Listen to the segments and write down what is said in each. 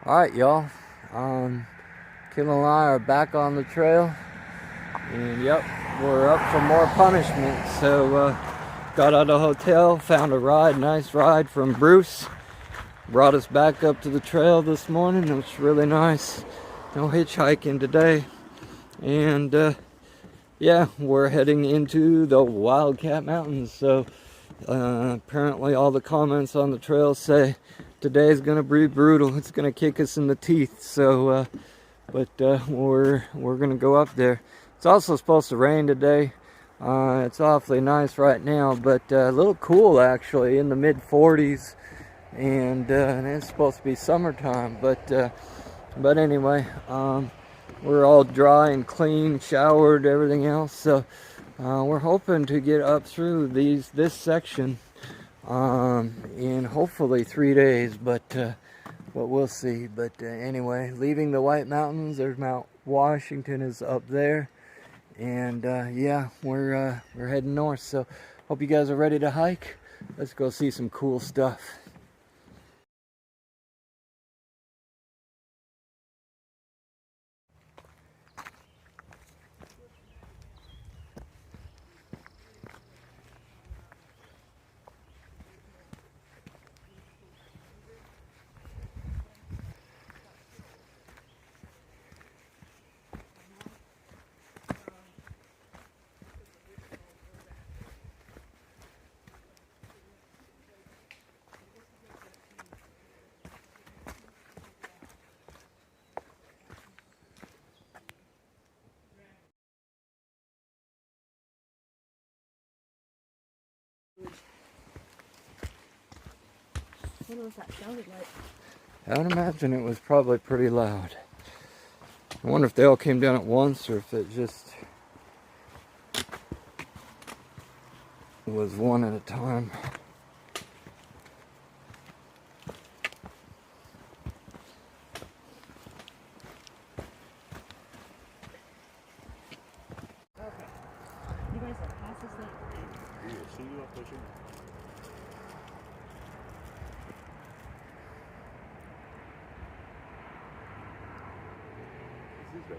Alright, y'all. Kim and I are back on the trail. And yep, we're up for more punishment. So, got out of the hotel, found a ride, nice ride from Bruce. Brought us back up to the trail this morning. It was really nice. No hitchhiking today. And, yeah, we're heading into the Wildcat Mountains. So, apparently all the comments on the trail say today's gonna be brutal. It's gonna kick us in the teeth. So, we're gonna go up there. It's also supposed to rain today. It's awfully nice right now, but a little cool actually, in the mid 40s, and it's supposed to be summertime. But anyway, we're all dry and clean, showered, everything else. So we're hoping to get up through this section in hopefully 3 days, but we'll see. But anyway, leaving the White Mountains, there's Mount Washington is up there, and yeah, we're heading north. So hope you guys are ready to hike. Let's go see some cool stuff. What was that sounded like? I would imagine it was probably pretty loud. I wonder if they all came down at once or if it just was one at a time. Okay. You guys are past this late. Yeah, see you up there soon. This is that.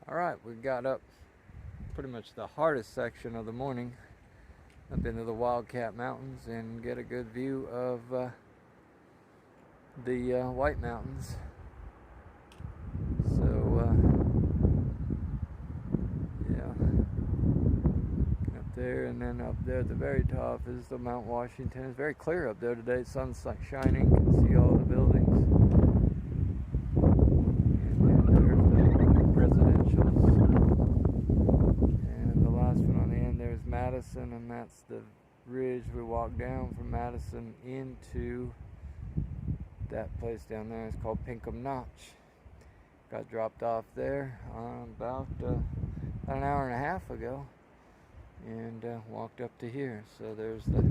Alright, we got up pretty much the hardest section of the morning, up into the Wildcat Mountains, and get a good view of the White Mountains. So, yeah, up there, and then up there at the very top is the Mount Washington. It's very clear up there today. Sun's like shining. You can see all the buildings. And there's the residentials. And the last one on the end there's Madison, and that's the ridge we walked down from Madison into that place down there. It's called Pinkham Notch. Got dropped off there about an hour and a half ago, and walked up to here. So there's the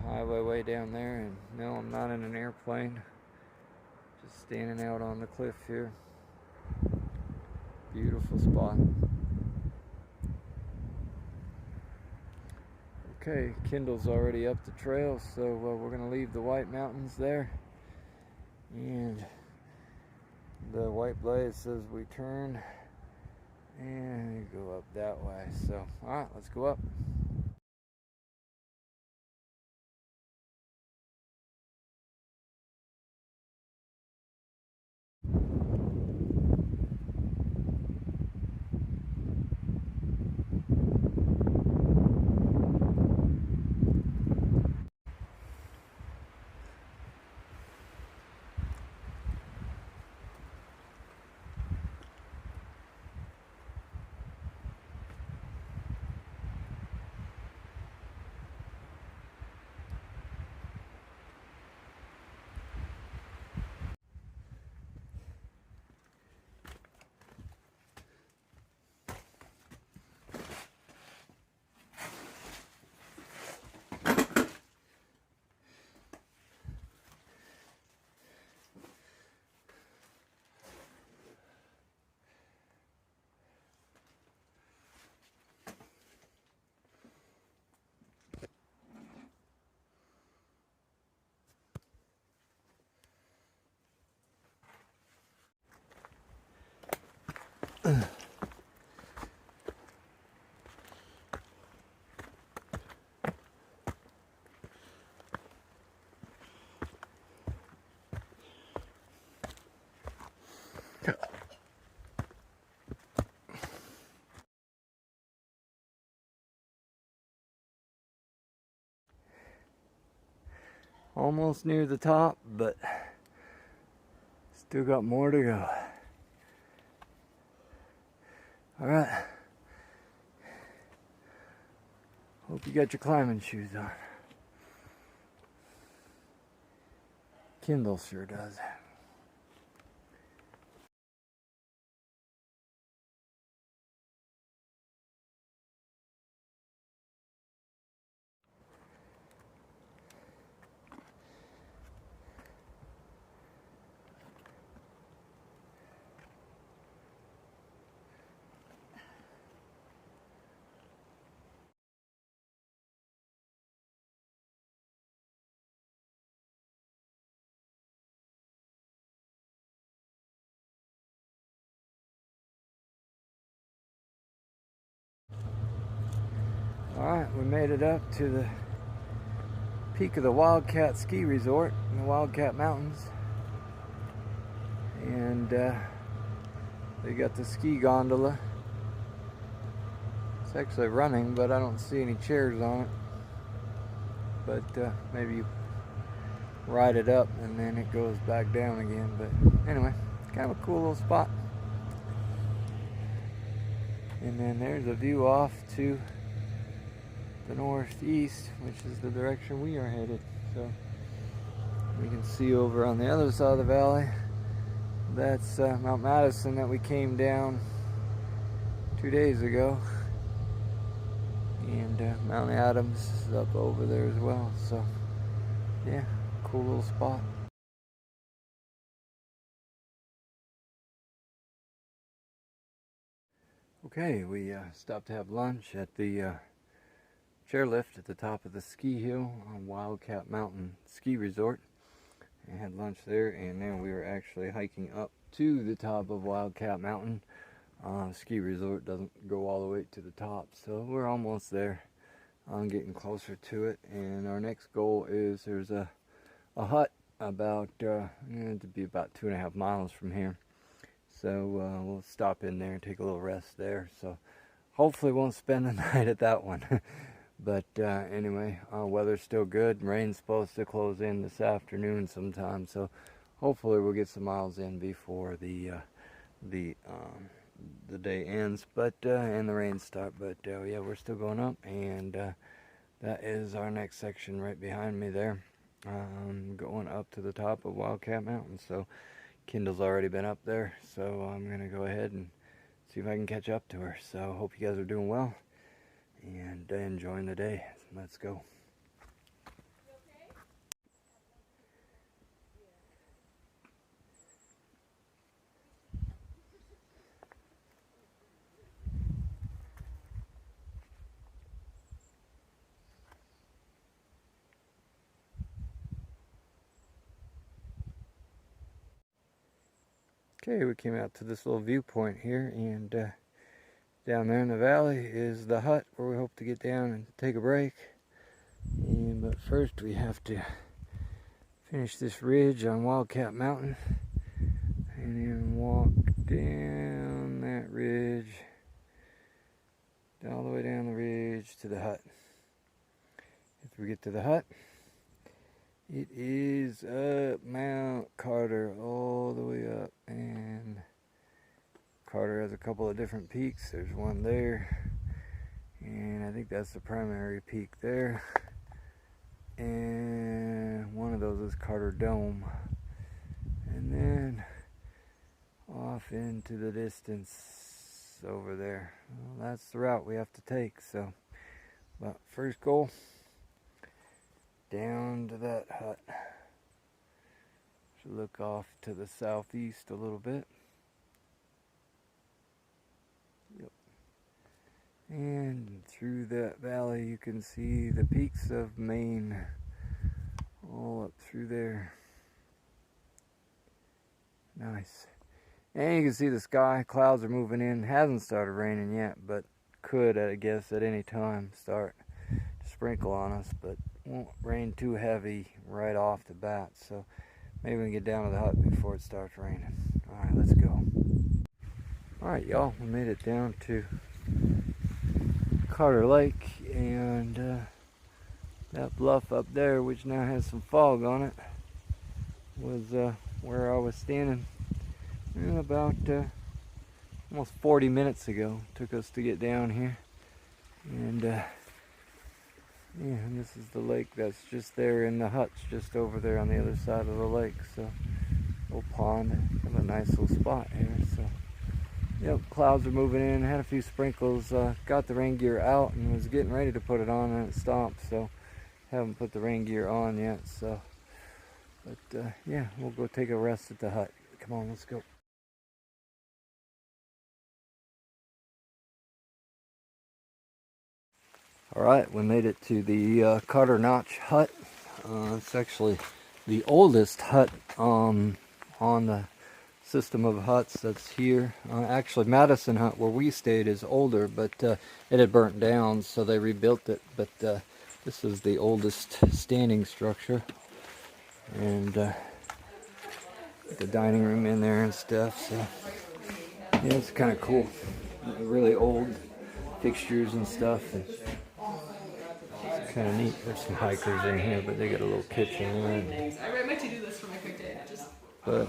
highway way down there, and no, I'm not in an airplane, just standing out on the cliff here. Beautiful spot. Okay, Kendall's already up the trail, so we're going to leave the White Mountains there, and the white blaze says we turn and go up that way. So, alright, let's go up. Almost near the top, but still got more to go. Alright. Hope you got your climbing shoes on. Kindle sure does. Alright, we made it up to the peak of the Wildcat Ski Resort in the Wildcat Mountains. And they got the ski gondola. It's actually running, but I don't see any chairs on it. But maybe you ride it up and then it goes back down again. But anyway, kind of a cool little spot. And then there's a view off to the northeast, which is the direction we are headed. So we can see over on the other side of the valley. That's Mount Madison that we came down 2 days ago. And Mount Adams is up over there as well. So yeah, cool little spot. Okay, we stopped to have lunch at the chairlift at the top of the ski hill on Wildcat Mountain Ski Resort. I had lunch there, and then we were actually hiking up to the top of Wildcat Mountain. Ski resort doesn't go all the way to the top, so we're almost there. I'm getting closer to it, and our next goal is there's a hut about it'd be about 2.5 miles from here. So we'll stop in there and take a little rest there. So hopefully won't spend the night at that one. But anyway, weather's still good. Rain's supposed to close in this afternoon sometime, so hopefully we'll get some miles in before the day ends, but and the rain start. But yeah, we're still going up, and that is our next section right behind me there, going up to the top of Wildcat Mountain. So Kendall's already been up there, so I'm gonna go ahead and see if I can catch up to her. So hope you guys are doing well and enjoying the day. Let's go. Okay, we came out to this little viewpoint here, and down there in the valley is the hut where we hope to get down and take a break. But first we have to finish this ridge on Wildcat Mountain and then walk down that ridge, all the way down the ridge to the hut. If we get to the hut, it is up Mount Carter all the way up, and Carter has a couple of different peaks. There's one there, and I think that's the primary peak there, and one of those is Carter Dome. And then off into the distance over there, well, that's the route we have to take. So, but first goal, down to that hut. Should look off to the southeast a little bit. Yep. And through that valley you can see the peaks of Maine all up through there. Nice. And you can see the sky, clouds are moving in. Hasn't started raining yet, but could, I guess, at any time start to sprinkle on us, but won't rain too heavy right off the bat. So maybe we can get down to the hut before it starts raining. Alright, let's go. Alright, y'all, we made it down to Carter Lake, and That bluff up there, which now has some fog on it, was where I was standing about almost 40 minutes ago. Took us to get down here. And yeah, and this is the lake that's just there in the huts just over there on the other side of the lake. So, little pond, kind of a nice little spot here. So, yep, clouds are moving in. Had a few sprinkles. Got the rain gear out and was getting ready to put it on, and it stopped. So, haven't put the rain gear on yet. So, but yeah, we'll go take a rest at the hut. Come on, let's go. Alright, we made it to the Carter Notch hut. It's actually the oldest hut on the system of huts that's here. Actually, Madison Hut, where we stayed, is older, but it had burnt down, so they rebuilt it. But this is the oldest standing structure. And the dining room in there and stuff. So, yeah, it's kind of cool. Really old fixtures and stuff. And it's kind of neat. There's some hikers in here, but they got a little kitchen in it. I meant to do this for my quick day. But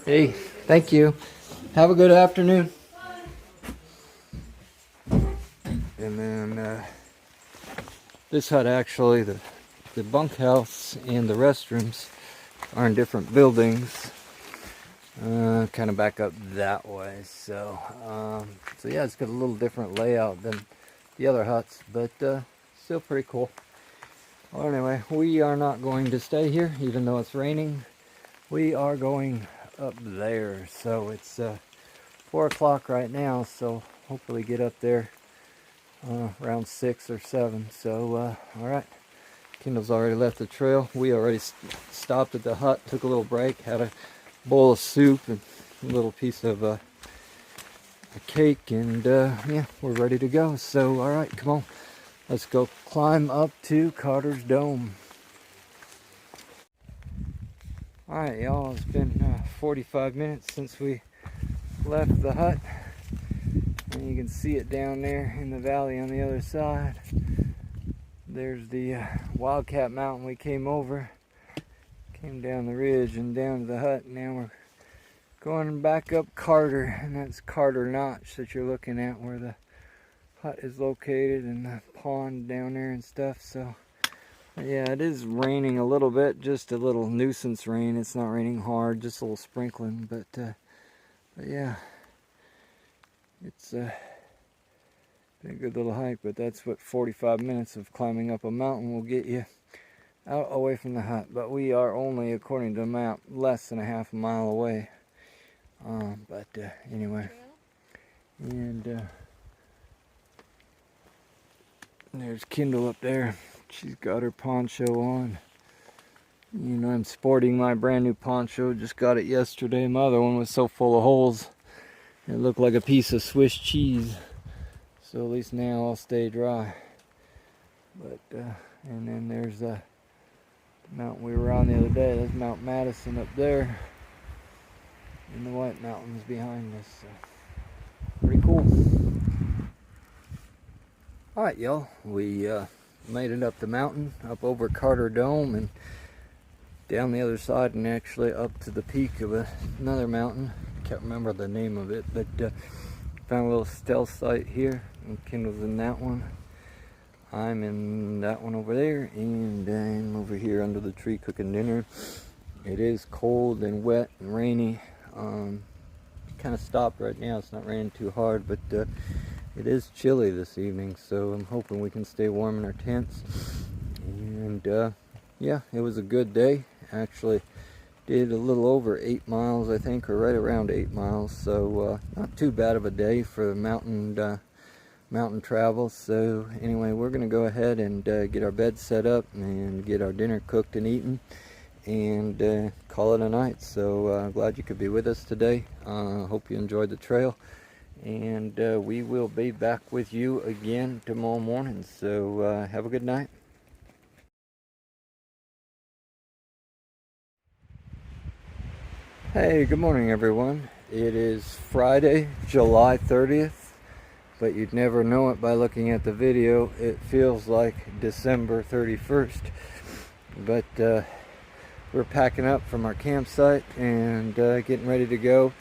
hey, thank you. Have a good afternoon. And then this hut, actually, the bunkhouse and the restrooms are in different buildings. Kind of back up that way. So yeah, it's got a little different layout than the other huts, but still pretty cool. Well, anyway, we are not going to stay here, even though it's raining. We are going up there. So it's 4 o'clock right now, so hopefully get up there around 6 or 7. So alright, Kendall's already left the trail. We already stopped at the hut, took a little break, had a bowl of soup and a little piece of a cake, and yeah, we're ready to go. So alright, come on, let's go climb up to Carter's Dome. Alright, y'all, it's been 45 minutes since we left the hut, and you can see it down there in the valley on the other side. There's the Wildcat Mountain we came over. Came down the ridge and down to the hut. Now we're going back up Carter, and that's Carter Notch that you're looking at, where the hut is located, and the pond down there and stuff. So yeah, it is raining a little bit, just a little nuisance rain. It's not raining hard, just a little sprinkling, but yeah, it's been a good little hike. But that's what 45 minutes of climbing up a mountain will get you out away from the hut. But we are only, according to the map, less than a half a mile away. But anyway, and there's Kendall up there. She's got her poncho on. You know, I'm sporting my brand new poncho. Just got it yesterday. My other one was so full of holes, it looked like a piece of Swiss cheese. So at least now I'll stay dry. But and then there's the mountain we were on the other day. That's Mount Madison up there, and the White Mountains behind us. So pretty cool. Alright, y'all, we made it up the mountain, up over Carter Dome, and down the other side, and actually up to the peak of another mountain. Can't remember the name of it, but found a little stealth site here, and Kendall's in that one. I'm in that one over there, and I'm over here under the tree cooking dinner. It is cold and wet and rainy. Kind of stopped right now. It's not raining too hard, but it is chilly this evening, so I'm hoping we can stay warm in our tents. And yeah, it was a good day. Actually did a little over 8 miles, I think, or right around 8 miles. So not too bad of a day for mountain travel. So anyway, we're gonna go ahead and get our bed set up and get our dinner cooked and eaten, and call it a night. So glad you could be with us today. Hope you enjoyed the trail, and we will be back with you again tomorrow morning. So have a good night. Hey, good morning everyone. It is Friday, July 30th. but you'd never know it by looking at the video. It feels like December 31st. But we're packing up from our campsite and getting ready to go.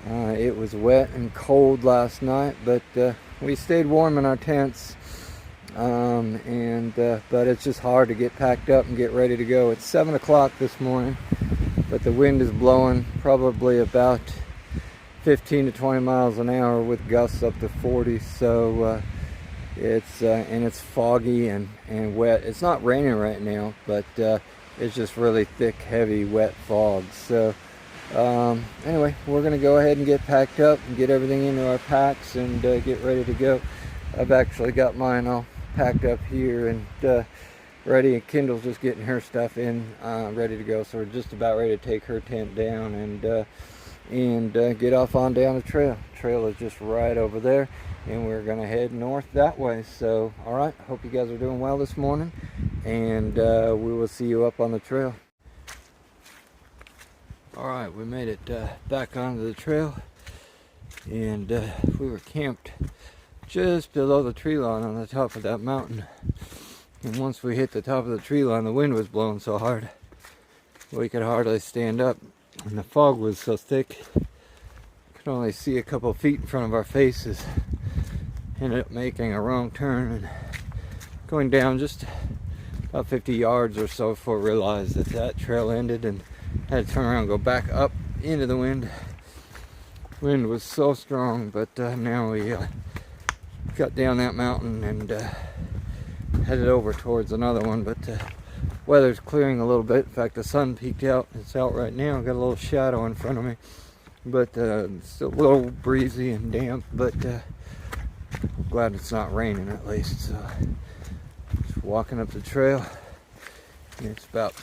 It was wet and cold last night, but we stayed warm in our tents. But it's just hard to get packed up and get ready to go. It's 7 o'clock this morning, but the wind is blowing probably about 15 to 20 miles an hour with gusts up to 40. So it's foggy and wet. It's not raining right now, but it's just really thick, heavy, wet fog. So anyway, we're gonna go ahead and get packed up and get everything into our packs and get ready to go. I've actually got mine all packed up here and ready, and Kendall's just getting her stuff in, ready to go. So we're just about ready to take her tent down and get off on down the trail. Trail is just right over there, and we're gonna head north that way. So all right, hope you guys are doing well this morning, and we will see you up on the trail. All right, we made it back onto the trail, and we were camped just below the tree line on the top of that mountain. And once we hit the top of the tree line, the wind was blowing so hard we could hardly stand up, and the fog was so thick could only see a couple feet in front of our faces. Ended up making a wrong turn and going down just about 50 yards or so before I realized that trail ended, and had to turn around and go back up into the wind. Wind was so strong, but now we got down that mountain and headed over towards another one. But weather's clearing a little bit. In fact, the sun peeked out. It's out right now. Got a little shadow in front of me, but still a little breezy and damp, but glad it's not raining at least. So just walking up the trail. It's about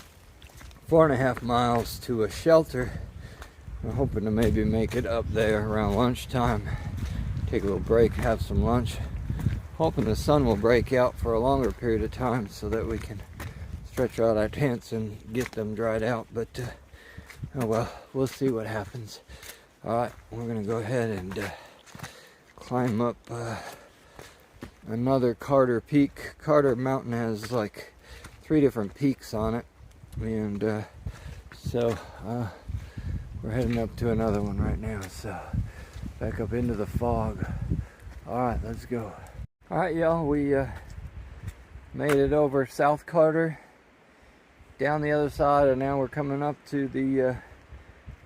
4.5 miles to a shelter. I'm hoping to maybe make it up there around lunchtime, take a little break, have some lunch. Hoping the sun will break out for a longer period of time so that we can stretch out our tents and get them dried out. But oh well, we'll see what happens. All right, we're gonna go ahead and climb up another Carter Peak. Carter Mountain has like 3 different peaks on it, and so we're heading up to another one right now. So back up into the fog. All right, let's go. All right, y'all, we made it over South Carter, down the other side, and now we're coming up to the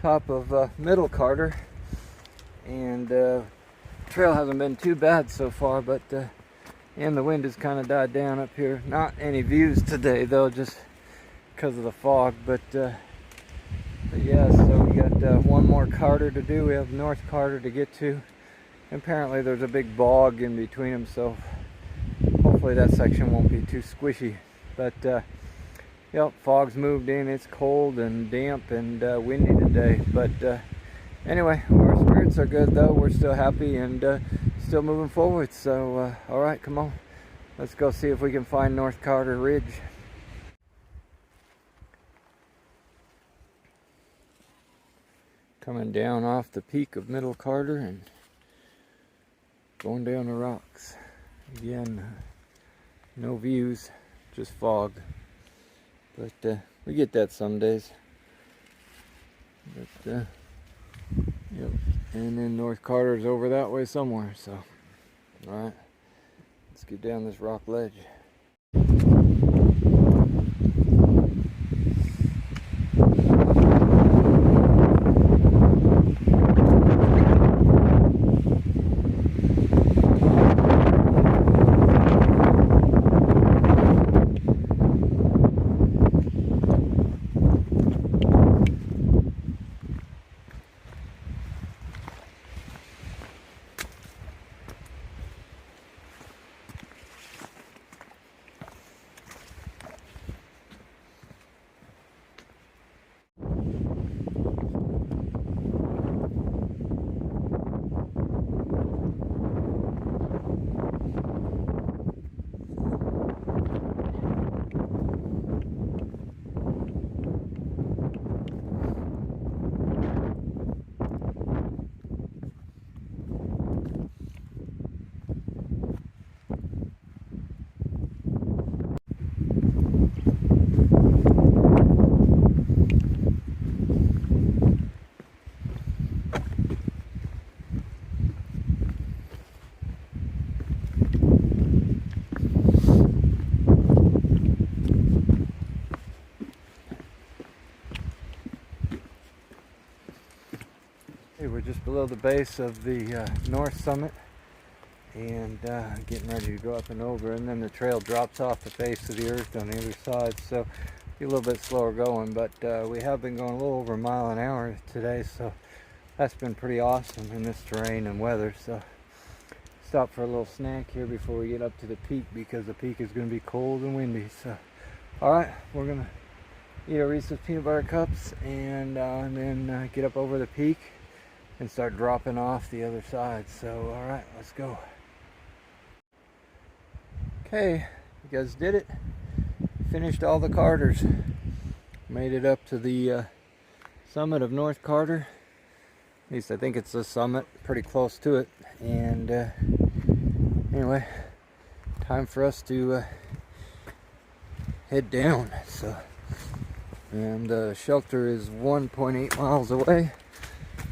top of Middle Carter. And trail hasn't been too bad so far, but and the wind has kind of died down up here. Not any views today though, just because of the fog. But yeah, so we got one more Carter to do. We have North Carter to get to. Apparently there's a big bog in between them, so hopefully that section won't be too squishy. But yep, fog's moved in. It's cold and damp and windy today. But anyway, our spirits are good though. We're still happy and still moving forward. So all right, come on, let's go see if we can find North Carter Ridge. Coming down off the peak of Middle Carter and going down the rocks. Again, no views, just fog. But we get that some days. But yep. And then North Carter's over that way somewhere. So, all right, let's get down this rock ledge. See, we're just below the base of the north summit and getting ready to go up and over, and then the trail drops off the face of the earth on the other side, so be a little bit slower going, but we have been going a little over a mile an hour today, so that's been pretty awesome in this terrain and weather. So stop for a little snack here before we get up to the peak, because the peak is going to be cold and windy. So alright, we're going to eat our Reese's peanut butter cups and then get up over the peak and start dropping off the other side. So alright, let's go. Okay, you guys did it. Finished all the Carters. Made it up to the summit of North Carter. At least I think it's the summit, pretty close to it. And anyway, time for us to head down. So, and the shelter is 1.8 miles away.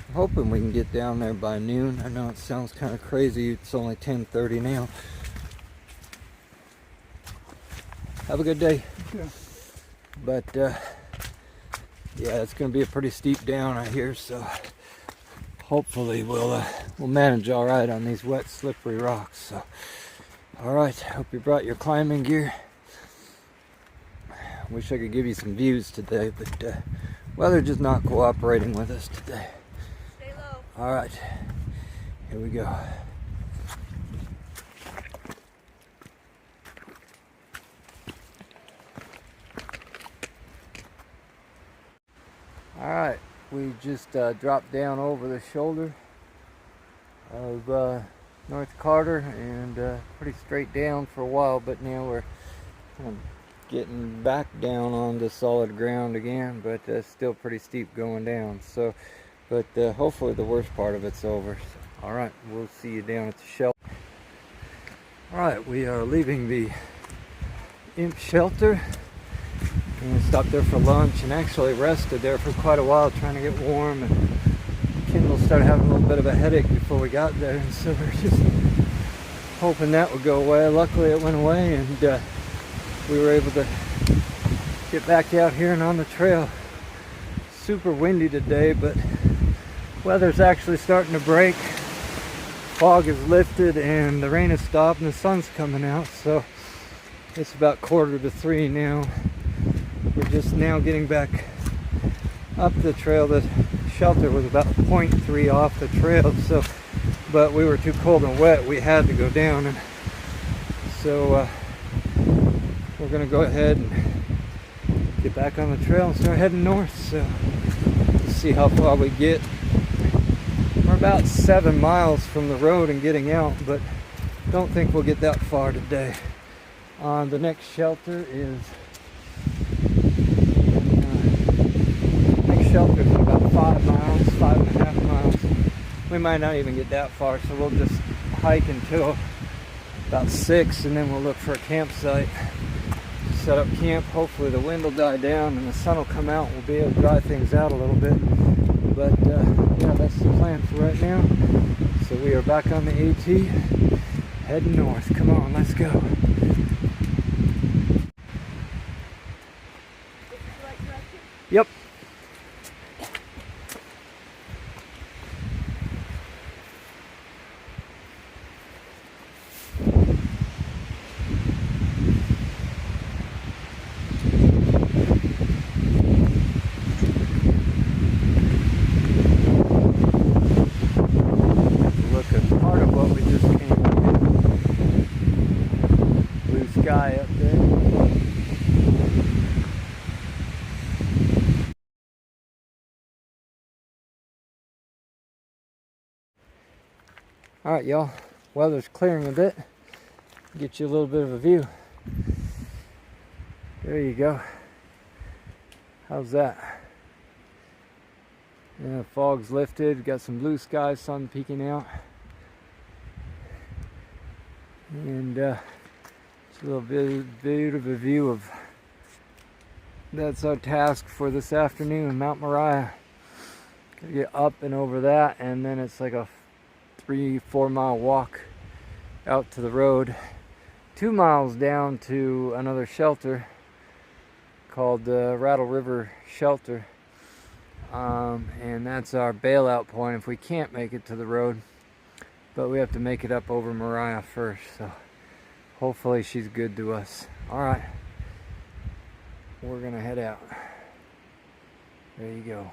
I'm hoping we can get down there by noon. I know it sounds kind of crazy. It's only 10:30 now. Have a good day. Yeah. But yeah, it's going to be a pretty steep down, I hear. So hopefully we'll manage all right on these wet, slippery rocks. So all right, hope you brought your climbing gear. Wish I could give you some views today, but weather just not cooperating with us today. Stay low. All right, here we go. Alright, we just dropped down over the shoulder of North Carter and pretty straight down for a while, but now we're kind of getting back down onto solid ground again, but still pretty steep going down. So, but hopefully the worst part of it's over. So, alright, we'll see you down at the shelter. Alright, we are leaving the Imp shelter. And we stopped there for lunch and actually rested there for quite a while trying to get warm, and Kendall started having a little bit of a headache before we got there, and so we're just hoping that would go away. Luckily it went away, and we were able to get back out here and on the trail. Super windy today, but weather's actually starting to break. Fog has lifted and the rain has stopped and the sun's coming out, so it's about 2:45 now. We're just now getting back up the trail. The shelter was about 0.3 off the trail, so but we were too cold and wet. We had to go down, and so we're gonna go ahead and get back on the trail and start heading north. So let's see how far we get. We're about 7 miles from the road and getting out, but don't think we'll get that far today. The next shelter is shelter is about 5 miles, 5.5 miles. We might not even get that far, so we'll just hike until about 6, and then we'll look for a campsite, set up camp. Hopefully the wind will die down and the sun will come out. We'll be able to dry things out a little bit. But yeah, that's the plan for right now. So we are back on the AT, heading north. Come on, let's go. This is the right direction? Yep. Up there. All right, y'all. Weather's clearing a bit. Get you a little bit of a view. There you go. How's that? Yeah, fog's lifted. Got some blue skies, sun peeking out, and a little bit of a view of that's our task for this afternoon, Mount Moriah. Gotta get up and over that, and then it's like a 3-4 mile walk out to the road. 2 miles down to another shelter called the Rattle River Shelter. and that's our bailout point if we can't make it to the road. But we have to make it up over Mariah first, so hopefully she's good to us. Alright, we're gonna head out. There you go.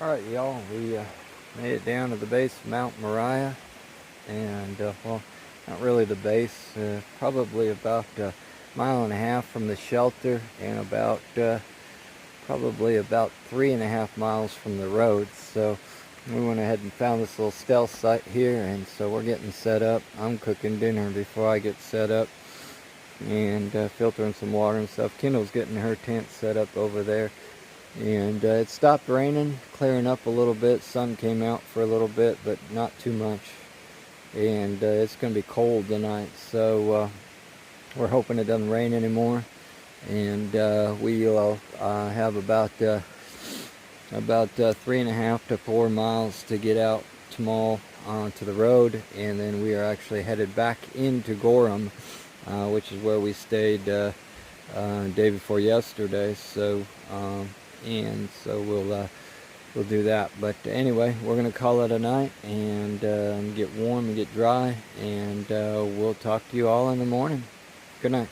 Alright y'all, we made it down to the base of Mount Moriah, and well, not really the base, probably about a mile and a half from the shelter, and about probably about 3.5 miles from the road. So we went ahead and found this little stealth site here, and so we're getting set up. I'm cooking dinner before I get set up, and filtering some water and stuff. Kendall's getting her tent set up over there. And it stopped raining, clearing up a little bit. Sun came out for a little bit, but not too much. And it's going to be cold tonight, so we're hoping it doesn't rain anymore. And we'll have about 3.5 to 4 miles to get out tomorrow onto the road, and then we are actually headed back into Gorham, which is where we stayed day before yesterday. So. So we'll do that. But anyway, we're gonna call it a night and get warm and get dry, and we'll talk to you all in the morning. Good night.